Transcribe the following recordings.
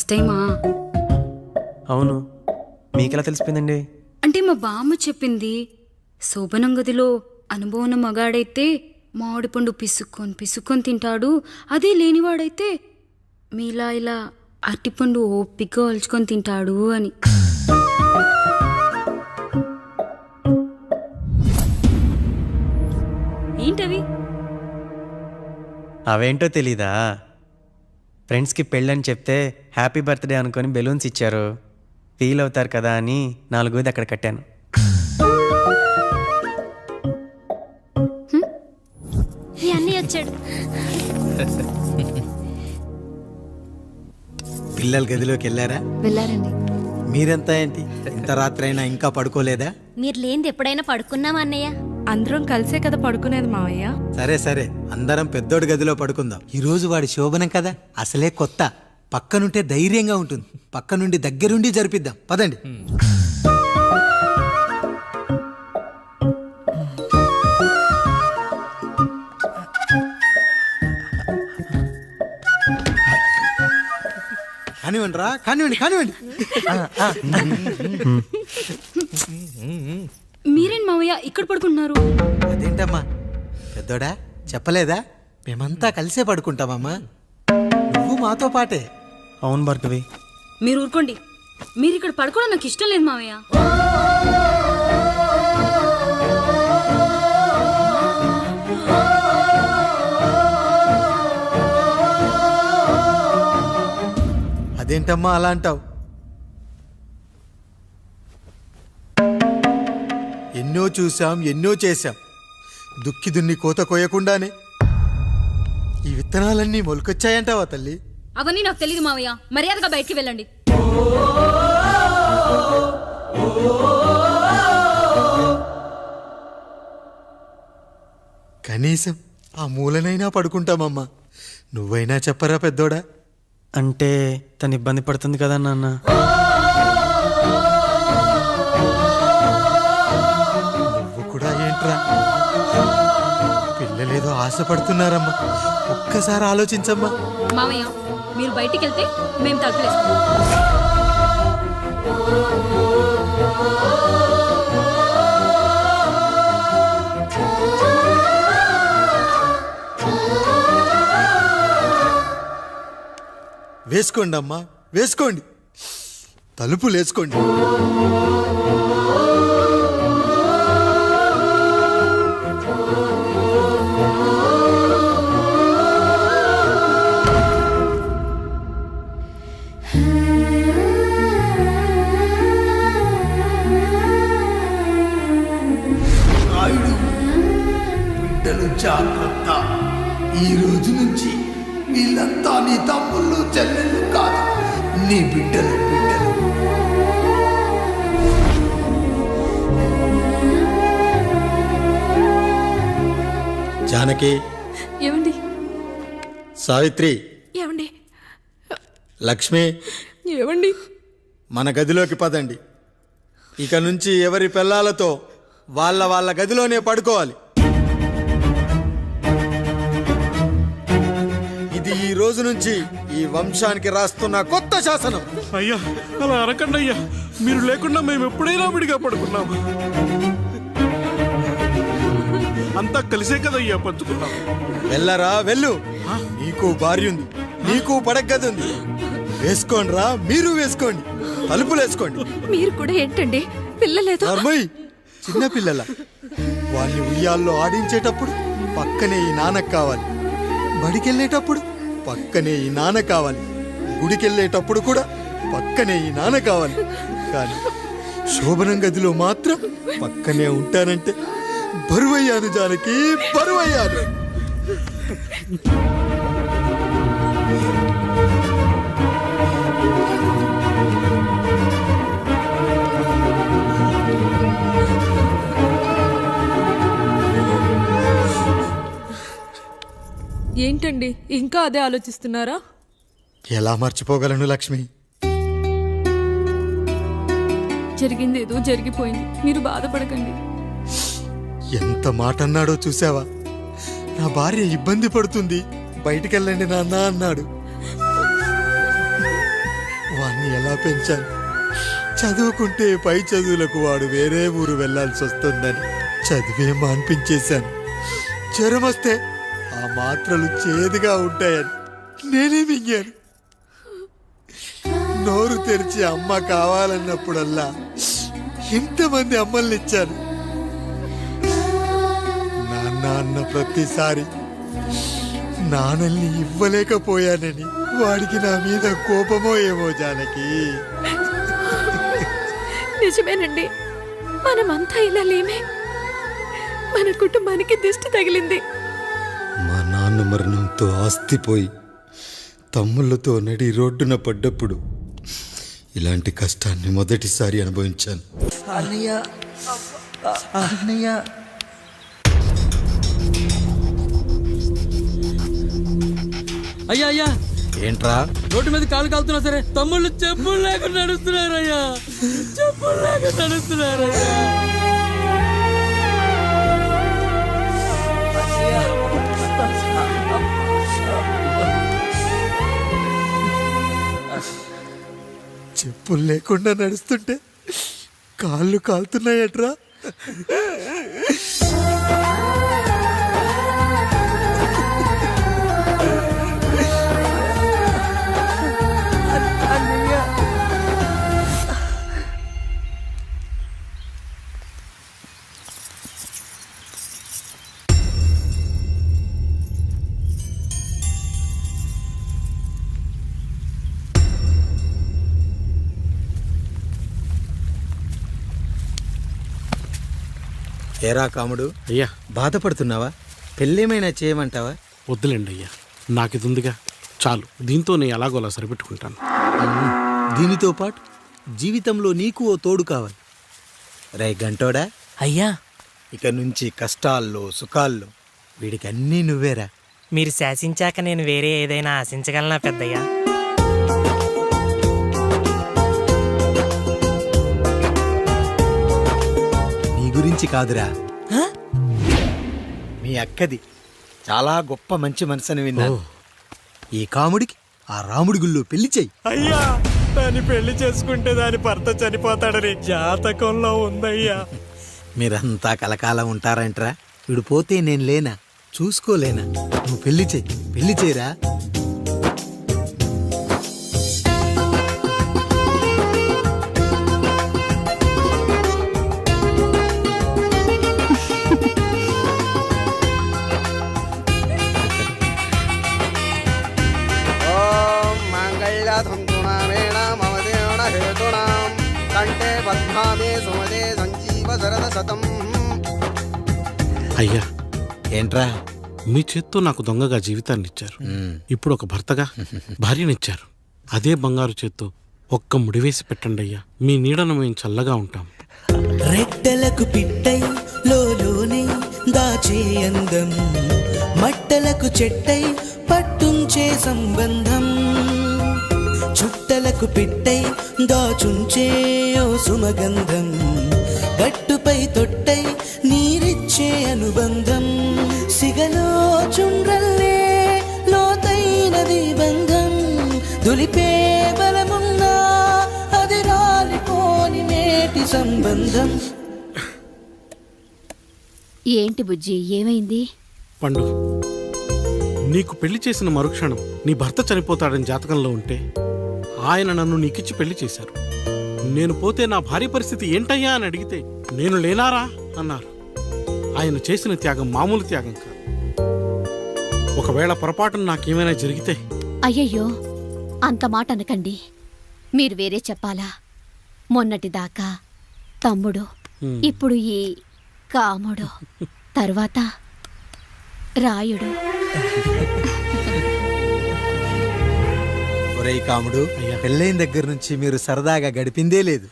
First టైమా? అవును, మీకెలా తెలిసిపోయిందండి? అంటే మా బామ్మ చెప్పింది. శోభనం గదిలో అనుభవం ఉన్న మగాడైతే మామిడి పండు పిసుక్కొని తింటాడు, అదే లేనివాడైతే మీలా ఇలా అరటిపండు ఓపిగ్గా ఒలుచుకొని తింటాడు అని. ఏంటవి? అవేంటో తెలీదా? ఫ్రెండ్స్కి పెళ్ళని చెప్తే హ్యాపీ బర్త్డే అనుకొని బెలూన్స్ ఇచ్చారు, ఫీల్ అవుతారు కదా అని 4 అక్కడ కట్టాను. అన్నీ వచ్చాడు. పిల్లల గదిలోకి వెళ్ళారా? వెళ్ళారండి. మీరెంత ఏంటి ఇంత రాత్రి అయినా ఇంకా పడుకోలేదా? మీరు లేనిది ఎప్పుడైనా పడుకున్నామా అన్నయ్య? అందరం కలిసే కదా పడుకునేది మావయ్య. సరే సరే, అందరం పెద్దోడి గదిలో పడుకుందాం. ఈ రోజు వాడి శోభనం కదా, అసలే కొత్త. పక్కనుంటే ధైర్యంగా ఉంటుంది. పక్క నుండి దగ్గరుండి జరిపిద్దాం, పదండి. కానివ్వండి రా, కానివ్వండి కానివ్వండి. మీరేంటి మావయ్య ఇక్కడ పడుకుంటున్నారు? అదేంటమ్మా పెద్దోడా, చెప్పలేదా? మేమంతా కలిసే పడుకుంటామమ్మా, నువ్వు మాతో పాటే. అవును భార్గవి. మీరు ఊరుకోండి. మీరు ఇక్కడ పడుకోవడం నాకు ఇష్టం లేదు మావయ్య. అదేంటమ్మా అలా అంటావు? ఎన్నో చూసాం, ఎన్నో చేశాం. దుక్కి దున్ని కోత కోయకుండానే ఈ విత్తనాలన్నీ మొలకొచ్చాయంటావా తల్లి? అవన్నీ నాకు తెలియదు మావయ్య, మర్యాదగా బయటికి వెళ్ళండి. కనీసం ఆ మూలనైనా పడుకుంటామమ్మా. నువ్వైనా చెప్పరా పెద్దోడా? అంటే తను ఇబ్బంది పడుతుంది కదా నాన్న. నువ్వు కూడా ఏంట్రా, పిల్లలేదో ఆశపడుతున్నారమ్మా. ఒక్కసారి ఆలోచించమ్మా. మావయ్య మీరు బయటికి వెళ్తే మేము తలుపులేస్తాం. వేసుకోండి అమ్మా, వేసుకోండి. తలుపులు వేసుకోండి. బిడ్డలు జాగ్రత్త. ఈ రోజు నుంచి వీళ్ళంతా నీ తమ్ముళ్ళు చెల్లెళ్ళు కాదు, నీ బిడ్డలు. జానకి, ఏమండి? సావిత్రి, ఏమండి? లక్ష్మి, ఏమండి? మన గదిలోకి పదండి. ఇక నుంచి ఎవరి పిల్లలతో వాళ్ళ గదిలోనే పడుకోవాలి. ఇది ఈ రోజు నుంచి ఈ వంశానికి రాస్తున్న కొత్త శాసనం. అయ్యా అలా అరకండి అయ్యా, మీరు లేకుండా మేము ఎప్పుడైనా విడిగా పడుకున్నాము. అంతా కలిసే కదయ్యా పంచుకున్నాం. వెళ్ళరా వెళ్ళు, నీకు భార్య ఉంది, నీకు పడగది ఉంది. వేసుకోండి రా, మీరు వేసుకోండి. తలుపులు వేసుకోండి. మీరు కూడా ఏంటండి, పిల్లలేదు? చిన్న పిల్లల వాళ్ళని ఉయ్యాల్లో ఆడించేటప్పుడు పక్కనే ఈ నాన్నకు కావాలి. బడికెళ్ళేటప్పుడు పక్కనే ఈ నాన్న కావాలి. గుడికెళ్ళేటప్పుడు కూడా పక్కనే ఈ నాన్న కావాలి. కానీ శోభనం గదిలో మాత్రం పక్కనే ఉంటానంటే బరువయ్యాను జానకి, బరువయ్యాను. ఏంటండి ఇంకా అదే ఆలోచిస్తున్నారా? ఎలా మర్చిపోగలను లక్ష్మి? జరిగింది ఏదో జరిగిపోయింది, మీరు బాధపడకండి. ఎంత మాట అన్నాడో చూసావా? నా భార్య ఇబ్బంది పడుతుంది, బయటికెళ్ళండి నాన్న అన్నాడు. వాడిని ఎలా పెంచాను? చదువుకుంటే పై చదువులకు వాడు వేరే ఊరు వెళ్లాల్సి వస్తుందని చదివే మాన్పించేశాను. జ్వరం వస్తే ఆ మాత్రలు చేదుగా ఉంటాయని నేనే మింగాను. నోరు తెరిచి అమ్మ కావాలన్నప్పుడల్లా ఎంతమంది అమ్మల్ని ఇచ్చాను. నాన్న అన్న ప్రతిసారి నాన్నల్ని ఇవ్వలేకపోయానని వాడికి నా మీద కోపమో ఏమో జానకి. నిజమేనండి, మనమంతా ఇలా లేమే. మన కుటుంబానికి దిష్టి తగిలింది. మా నాన్న మరణంతో ఆస్తిపోయి తమ్ముళ్ళతో నడి రోడ్డున పడ్డప్పుడు ఇలాంటి కష్టాన్ని మొదటిసారి అనుభవించాను. అన్నయ్య అన్నయ్య అయ్యా అయ్యా, ఏంట్రా? రోడ్డు మీద కాలు కాలుతున్నా సరే తమ్ముళ్ళు చెప్పులు లేకుండా నడుస్తున్నారు అయ్యా, చెప్పులు లేకుండా నడుస్తున్నారు అయ్యా. చెప్పులు లేకుండా నడుస్తుంటే కాళ్ళు కాలుతున్నాయట్రా. ఏరా కాముడు, అయ్యా బాధపడుతున్నావా? పెళ్ళేమైనా చేయమంటావా? వద్దులేండి అయ్యా, నాకు ఇది ఉందిగా చాలు. దీంతో నేను ఎలాగోలా సరిపెట్టుకుంటాను. దీనితో పాటు జీవితంలో నీకు ఓ తోడు కావాలి. రే గంటోడా, అయ్యా, ఇక నుంచి కష్టాల్లో సుఖాల్లో వీడికి అన్నీ నువ్వేరా. మీరు శాసించాక నేను వేరే ఏదైనా ఆశించగలనా పెద్దయ్యా? నీ గురించి కాదురా, మీ అక్కది చాలా గొప్ప మంచి మనసని విన్నాను. ఈ కాముడికి ఆ రాముడి గుళ్ళో పెళ్లి చెయ్యి. అయ్యా, దాన్ని పెళ్లి చేసుకుంటే దాని భర్త చనిపోతాడని జాతకంలో ఉందయ్యా. మీరంతా కలకాలం ఉంటారంట్రా. వీడు పోతే నేను లేనా, చూసుకోలేనా? నువ్వు పెళ్లి చెయ్యి, పెళ్లి చేయరా. అయ్యా, ఏంట్రా? మీ చేత్తో నాకు దొంగగా జీవితాన్ని ఇచ్చారు. ఇప్పుడు ఒక భర్తగా భార్యనిచ్చారు. అదే బంగారు చేత్తో ఒక్క ముడివేసి పెట్టండి అయ్యా. మీ నీడను మేము చల్లగా ఉంటాం. రెట్టలకు పిట్టై లోలోనే దాచే అందం, మట్టలకు చెట్టై పట్టుంచే సంబంధం, చుట్టలకు పిట్టై దాచుంచే ఓ సుమగంధం, గట్టుపై తొట్టై నీరిచ్చే అనుబంధం, సిగలో చుండ్రల్లే లోతైనది బంధం, దులిపే బలమున్నా అది రాలిపోని నేటి సంబంధం. ఏంటి బుజ్జి, ఏమైంది? పండు, నీకు పెళ్లి చేసిన మరుక్షణం నీ భర్త చనిపోతాడని జాతకంలో ఉంటే ఆయన నన్ను నీకిచ్చి పెళ్లి చేశారు. నేను పోతే నా భార్య పరిస్థితి ఏంటయ్యా అని అడిగితే నేను లేనారా అన్నారు. ఆయన చేసిన త్యాగం మామూలు త్యాగం కాదు. ఒకవేళ పొరపాటున నాకేమైనా జరిగితే? అయ్యయ్యో, అంత మాట అనకండి. మీరు వేరే చెప్పాలా? మొన్నటిదాకా తమ్ముడు, ఇప్పుడు ఈ కాముడు, తర్వాత రాయుడు. ఒరేయ్ కాముడు, పెళ్ళైన దగ్గర నుంచి మీరు సరదాగా గడిపిందే లేదు.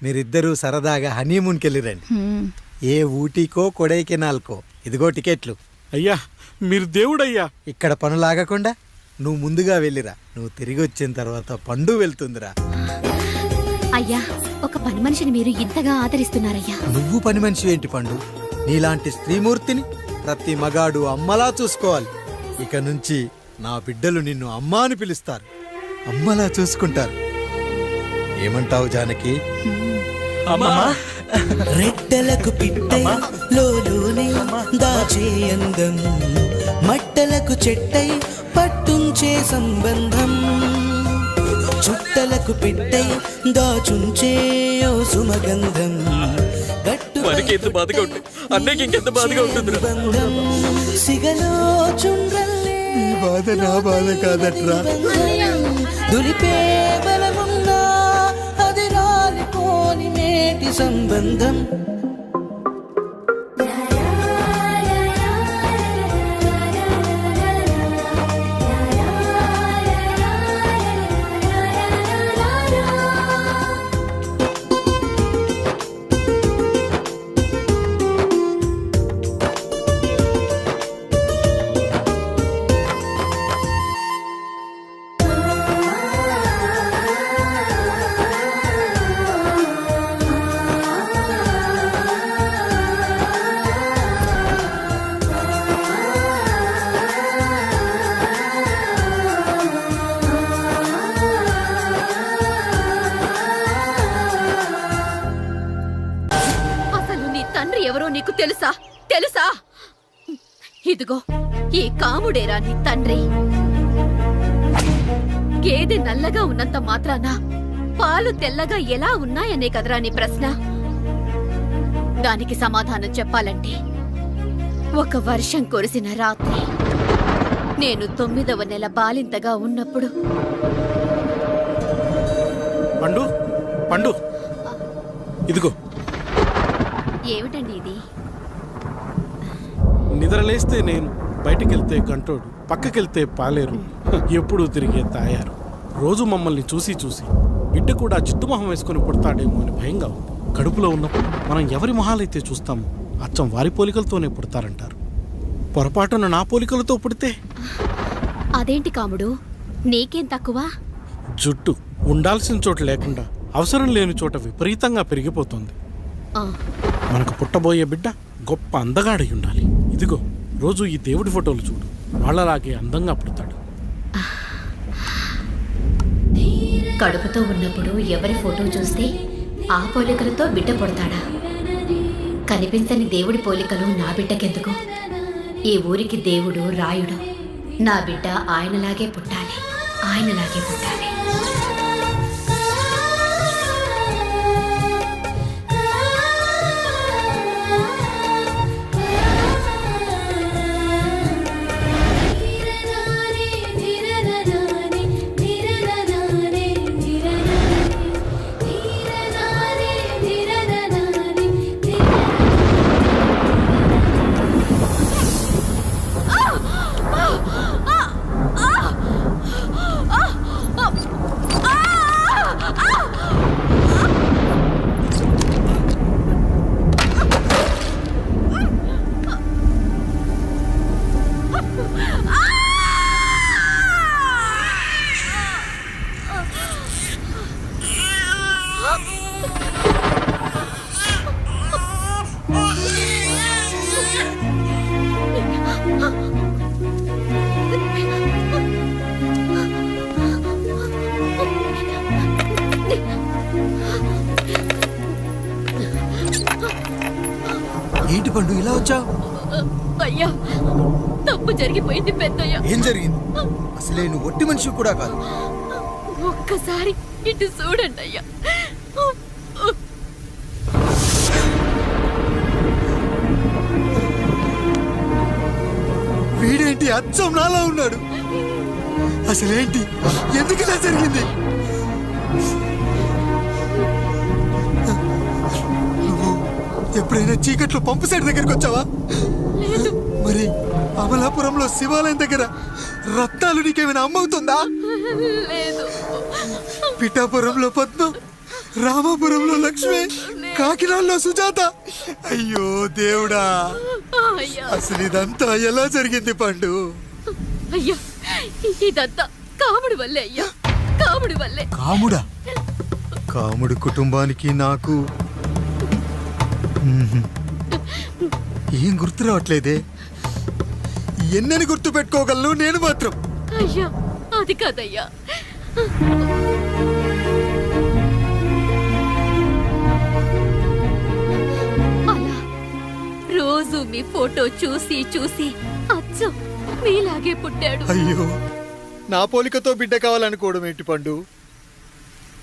మీరిద్దరూ సరదాగా హనీమూన్కి వెళ్ళిరండి. ఏ ఊటీకో కొడైకెనాల్కో. ఇదిగో టికెట్లు. అయ్యా, మీరు దేవుడయ్యా. ఇక్కడ పనులాగకుండా నువ్వు ముందుగా వెళ్ళిరా. నువ్వు తిరిగి వచ్చిన తర్వాత పండు వెళ్తుందిరా. అయ్యా, ఒక పని మనిషిని మీరు ఇంతగా ఆదరిస్తున్నారయ్యా. నువ్వు పని మనిషి ఏంటి పండు? నీలాంటి స్త్రీమూర్తిని ప్రతి మగాడు అమ్మలా చూసుకోవాలి. ఇక నుంచి నా బిడ్డలు నిన్ను అమ్మా అని పిలుస్తారు, అమ్మలా చూసుకుంటారు. ఏమంటావు జానకి? రెట్టలకు పిట్టై లోలోనే దాచే అందం, మట్టలకు చెట్టై పట్టుంచే సంబంధం, చుట్టలకు పెట్టై దాచుంచే ఓ సుమగంధం, ఎంత బాధగా ఉంటుంది అన్నయ్యకి ఇంకెంత బాధగా ఉంటుంది. బంధం సిగలో చుండ్రల్లే ఈ బాధ నా బాధ కాదట్రా. దులిపే బలమున్నా అది రాలిపోని నేటి సంబంధం. అసలు నీ తండ్రి ఎవరో నీకు తెలుసా? తెలుసా? ఇదిగో ఈ కాముడేరా నీ తండ్రి. గేదె నల్లగా ఉన్నంత మాత్రాన పాలు తెల్లగా ఎలా ఉన్నాయనే కదరా నీ ప్రశ్న. దానికి సమాధానం చెప్పాలంటే ఒక వర్షం కురిసిన రాత్రి నేను 9వ నెల బాలింతగా ఉన్నప్పుడు. పండు పండు ఇదిగో ఏమిటండి ఇది? నిద్రలేస్తే నేను, బయటకెళ్తే గంటోడు, పక్కకెళ్తే పాలేరు, ఎప్పుడూ తిరిగే తాయారు. రోజు మమ్మల్ని చూసి చూసి బిడ్డ కూడా జిడ్డు మొహం వేసుకొని పుడతాడేమో అని భయంగా ఉంది. కడుపులో ఉన్నప్పుడు మనం ఎవరి మొహాలైతే చూస్తామో అచ్చం వారి పోలికలతోనే పుడతారంటారు. పొరపాటున నా పోలికలతో పుడితే? అదేంటి కాముడు, నీకేం తక్కువ? జుట్టు ఉండాల్సిన చోట లేకుండా అవసరం లేని చోట విపరీతంగా పెరిగిపోతుంది. ఆ, మనకు పుట్టబోయే బిడ్డ గొప్ప అందగాడై ఉండాలి. ఇదిగో రోజు ఈ దేవుడి ఫోటోలు చూడు, వాళ్ళలాగే అందంగా పుడతాడు. కడుపుతో ఉన్నప్పుడు ఎవరి ఫోటో చూస్తే ఆ పోలికలతో బిడ్డ పుడతాడా? కనిపించని దేవుడి పోలికలు నా బిడ్డకెందుకు? ఈ ఊరికి దేవుడు రాయుడు. నా బిడ్డ ఆయనలాగే పుట్టాలి, ఆయనలాగే పుట్టాలి. ఏంటి పండు ఇలా వచ్చావు? అయ్యా, తప్పు జరిగిపోయింది పెద్దయ్య. ఏం జరిగింది? అసలే నువ్వు ఒట్టి మనిషి కూడా కాదు. ఒక్కసారి ఇటు చూడండి అయ్యా. వీడేంటి అచ్చం నాలా ఉన్నాడు? అసలేంటి, ఎందుకు ఇలా జరిగింది? నువ్వు ఎప్పుడైనా చీకట్లో పంపు సైడ్ దగ్గరికి వచ్చావా? మరి అమలాపురంలో శివాలయం దగ్గర రత్నాలు నీకేమైనా అమ్మవుతుందా? లేదు. పిఠాపురంలో పద్మ, రామాపురంలో లక్ష్మి, కాకినాడలో సుజాత. అయ్యో దేవుడా, అయ్యా, అసలు ఇదంతా ఎలా జరిగింది పండు? అయ్యా, ఇదంతా కాముడి వల్లే అయ్యా, కాముడి వల్లే. కాముడా? కాముడు కుటుంబానికి నాకు ఏం గుర్తు రావట్లేదే. ఎన్నని గుర్తు పెట్టుకోగలను నేను మాత్రం. అయ్యా, అది కాదయ్యా. రోజు మీ ఫోటో చూసి చూసి అచ్చు మీలాగే పుట్టాడు. అయ్యో, నా పోలికతో బిడ్డ కావాలనుకోవడం ఏంటి పండు?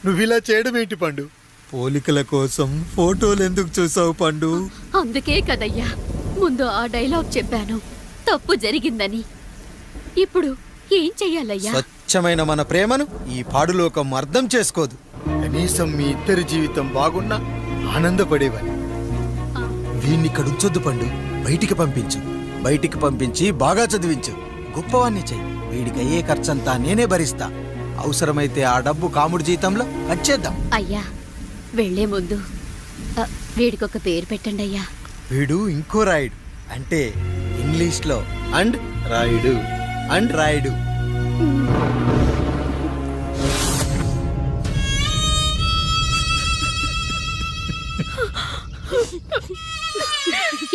నువ్విలా చేయడం ఏంటి పండు? పోలికల కోసం ఫోటోలు ఎందుకు చూసావు పండు? అందుకే కదయ్యా ముందు ఆ డైలాగ్ చెప్పాను, తప్పు జరిగిందని. ఇప్పుడు ఏం చెయ్యాలయ్యా? స్వచ్ఛమైన మన ప్రేమను ఈ పాడులోకం అర్థం చేసుకోదు. కనీసం మీ ఇద్దరి జీవితం బాగున్నా ఆనందపడేవాని. వీణ్ణి ఇక్కడ ఉంచొద్దు పండు, బయటికి పంపించు. బయటికి పంపించి బాగా చదివించు, గొప్పవాణ్ణి చెయ్యి. వీడికి అయ్యే ఖర్చంతా నేనే భరిస్తా. అవసరమైతే ఆ డబ్బు కాముడి జీతంలో వచ్చేద్దాం. అయ్యా వెళ్లే ముందు వీడికొక పేరు పెట్టండి అయ్యా. వీడు ఇంకో రాయుడు, అంటే ఇంగ్లీష్లో అండ్ రాయుడు అండ్ రాయుడు.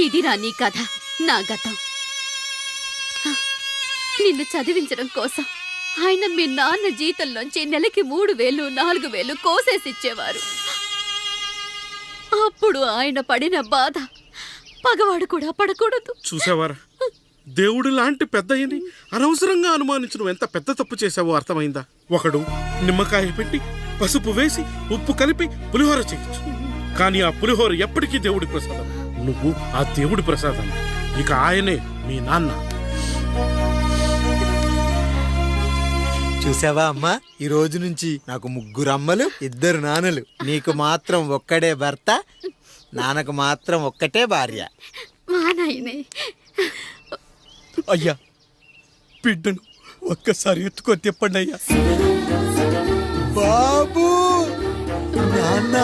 ఇది రా నీ కథ, నా గతం. నిన్ను చదివించడం కోసం ఆయన మీ నాన్న జీతంలోంచి నెలకి 3,000 4,000 కోసేసిచ్చేవారు. అప్పుడు ఆయన పడిన బాధ పగవాడు కూడా పడకూడదు. చూసావారా, దేవుడు లాంటి పెద్దయ్యని అనవసరంగా అనుమానించడం ఎంత పెద్ద తప్పు చేశావో అర్థమైందా? ఒకడు నిమ్మకాయ పెట్టి పసుపు వేసి ఉప్పు కలిపి పులిహోర చేయొచ్చు, కానీ ఆ పులిహోర ఎప్పటికీ దేవుడి ప్రసాదం. నువ్వు ఆ దేవుడి ప్రసాదం. ఇక ఆయనే మీ నాన్న. చూసావా అమ్మా, ఈ రోజు నుంచి నాకు 3 అమ్మలు 2 నాన్నలు. నీకు మాత్రం ఒక్కడే భర్త, నాన్నకు మాత్రం ఒక్కటే భార్య. మా నాయనే. అయ్యా, బిడ్డను ఒక్కసారి ఎత్తుకొని తిప్పండి అయ్యా. బాబు, నాన్న,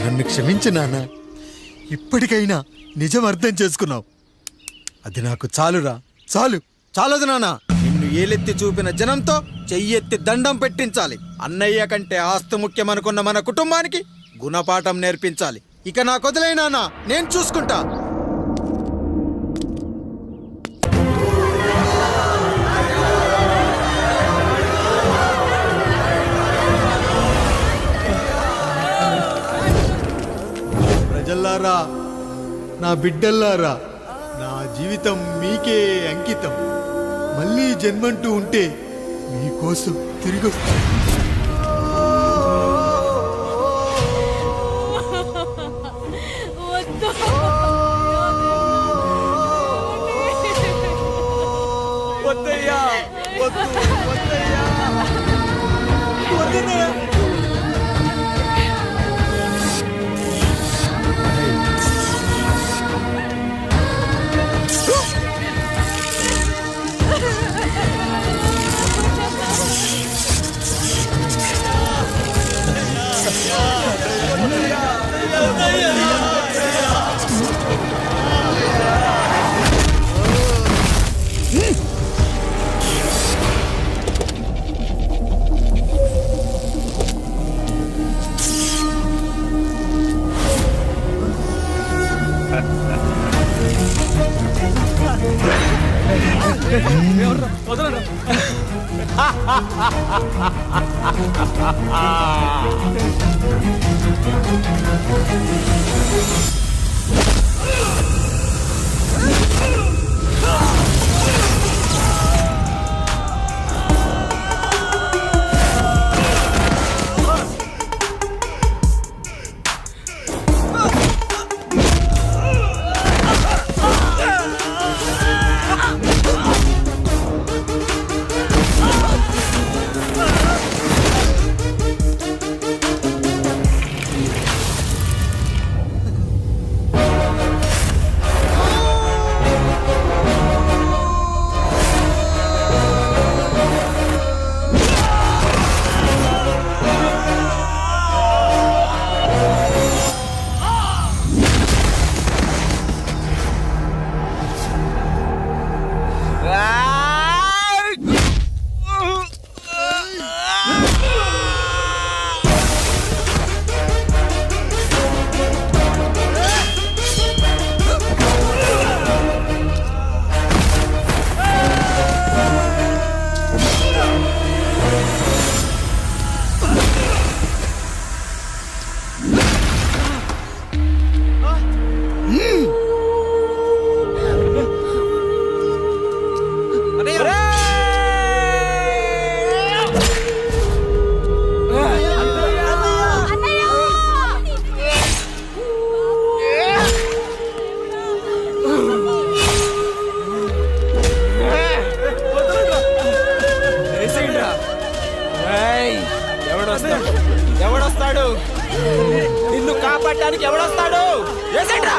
నన్ను క్షమించు నాన్న. ఇప్పటికైనా నిజం అర్థం చేసుకున్నావు. అది నాకు చాలురా, చాలు. చాలదు నాన్న. నిన్ను ఏలెత్తి చూపిన జనంతో చెయ్యెత్తి దండం పెట్టించాలి. అన్నయ్య కంటే ఆస్తు ముఖ్యమనుకున్న మన కుటుంబానికి గుణపాఠం నేర్పించాలి. ఇక నాకు వదిలేయ్ నాన్న, నేను చూసుకుంటా. ప్రజల్లారా, నా బిడ్డల్లారా, నా జీవితం మీకే అంకితం. మళ్ళీ జన్మంటూ ఉంటే మీకోసం తిరిగి వస్తాను. వద్దయ్యా, వద్దు, వద్దయ్యా, వద్దయ్యా. ఎవడొస్తాడు నిన్ను కాపాడడానికి? ఎవడొస్తాడు? వేసేట్రా.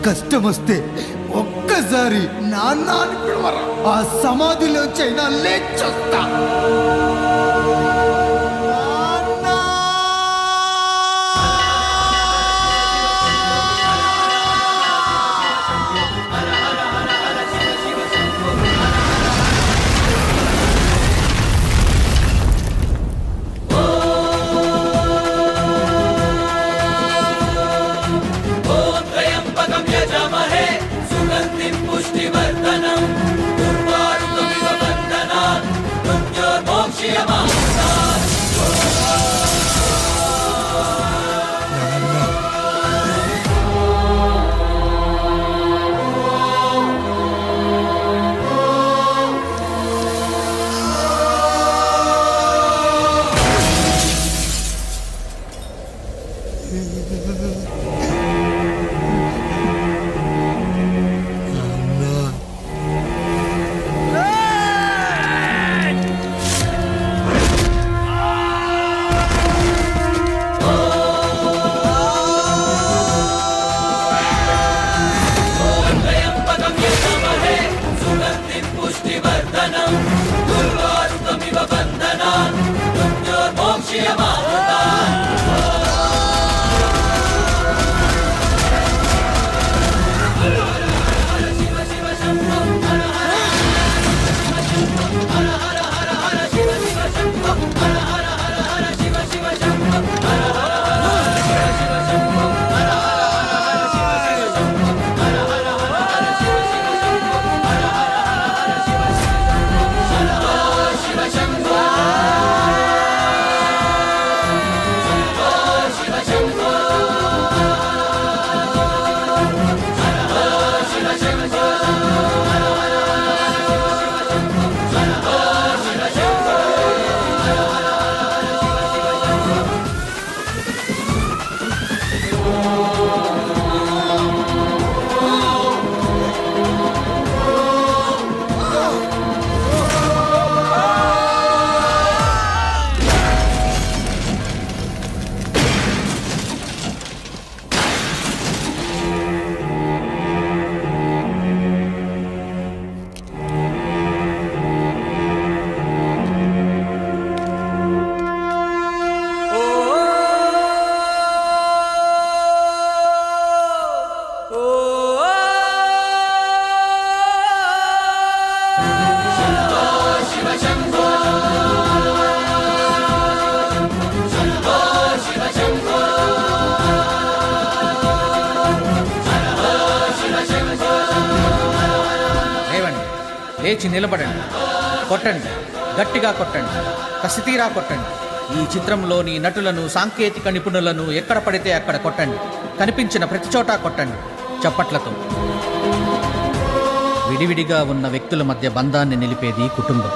కష్టం వస్తే ఒక్కసారి నాన్న అని పిలవరా, ఆ సమాధిలోంచైనా లేచొస్తా. లేచి నిలబడండి, కొట్టండి, గట్టిగా కొట్టండి, కసితీరా కొట్టండి. ఈ చిత్రంలోని నటులను, సాంకేతిక నిపుణులను ఎక్కడ పడితే అక్కడ కొట్టండి. కనిపించిన ప్రతి చోట కొట్టండి చప్పట్లతో. విడివిడిగా ఉన్న వ్యక్తుల మధ్య బంధాన్ని నిలిపేది కుటుంబం.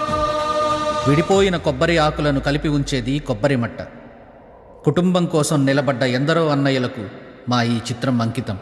విడిపోయిన కొబ్బరి ఆకులను కలిపి ఉంచేది కొబ్బరి మట్ట. కుటుంబం కోసం నిలబడ్డ ఎందరో అన్నయ్యలకు మా ఈ చిత్రం అంకితం.